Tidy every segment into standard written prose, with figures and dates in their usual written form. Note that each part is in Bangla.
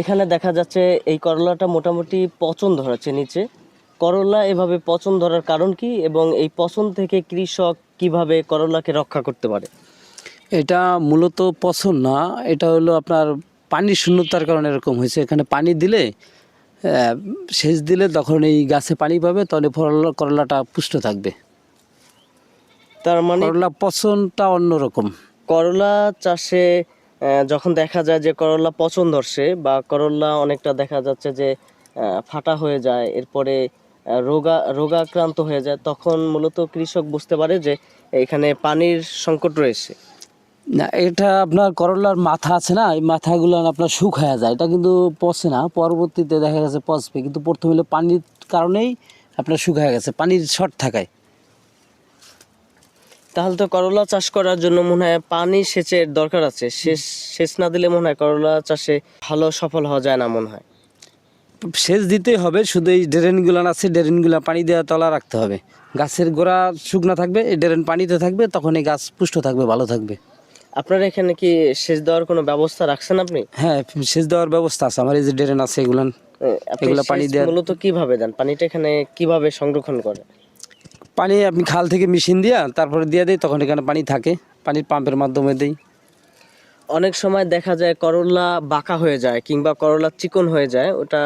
এখানে দেখা যাচ্ছে এই করলাটা মোটামুটি পচন ধরেছে নিচে। করলা এভাবে পচন ধরার কারণ কি, এবং এই পচন থেকে কৃষক কিভাবে করলাকে রক্ষা করতে পারে? এটা মূলত পছন্দ না, এটা হলো আপনার পানির শূন্যতার কারণে এরকম হয়েছে। এখানে পানি দিলে সেচ দিলে তখন এই গাছে পানি পাবে, তাহলে করলাটা পুষ্ট থাকবে। তার মানে করলা পছন্দটা অন্যরকম। করলা চাষে যখন দেখা যায় যে করলা পচন ধরছে বা করলা অনেকটা দেখা যাচ্ছে যে ফাটা হয়ে যায়, এরপরে রোগাক্রান্ত হয়ে যায়, তখন মূলত কৃষক বুঝতে পারে যে এখানে পানির সংকট রয়েছে। না, এটা আপনার করলার মাথা আছে না, এই মাথাগুলো আপনার শুকায়া যায়, এটা কিন্তু পচে না, পরবর্তীতে দেখা গেছে পচবে, কিন্তু প্রথমে হলো পানির কারণেই আপনার শুকায়া গেছে, পানির শর্ট থাকায়। তাহলে তো করলা চাষ করার জন্য মনে হয় পানি সেচের দরকার আছে। সেচ না দিলে মনে হয় করলা চাষে ভালো সফল হওয়া যায় না মনে হয়। সেচ দিতেই হবে, শুধু এই ড্রেনগুলো আছে, ড্রেনগুলো পানি দেওয়া তলা রাখতে হবে। গাছের গোড়া শুকনা থাকবে, এই ড্রেন পানিতে থাকবে, তখন এই গাছ পুষ্ট থাকবে, ভালো থাকবে। আপনারা এখানে কি সেচ দেওয়ার কোনো ব্যবস্থা রাখছেন আপনি? হ্যাঁ, সেচ দেওয়ার ব্যবস্থা আছে, আমার এই যে ড্রেন আছে এগুলান, আপনি এগুলা পানি সেচ দেওয়া। মূলত কিভাবে দেন? পানিটা এখানে কিভাবে সংরক্ষণ করে? পানি আপনি খাল থেকে মেশিন দিয়া তারপরে দিয়ে দেয়, তখন এখানে পানি থাকে, পানির পাম্পের মাধ্যমে দেই। অনেক সময় দেখা যায় করলা বাঁকা হয়ে যায় কিংবা করলা চিকন হয়ে যায়, ওটা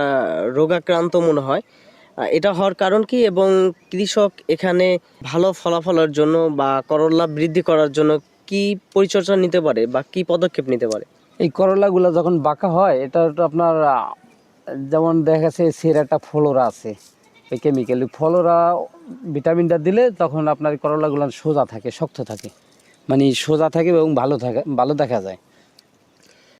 রোগাক্রান্ত মনে হয়। এটা হওয়ার কারণ কি, এবং কৃষক এখানে ভালো ফলাফলের জন্য বা করলা বৃদ্ধি করার জন্য কি পরিচর্যা নিতে পারে বা কি পদক্ষেপ নিতে পারে? এই করলাগুলো যখন বাঁকা হয়, এটা তো আপনার যেমন দেখা গেছে সের একটা ফলোরা আছে, ওই কেমিক্যাল ফলোরা ভিটামিনটা দিলে তখন আপনার করলাগুলো সোজা থাকে, শক্ত থাকে, মানে সোজা থাকে এবং ভালো থাকে, ভালো দেখা যায়।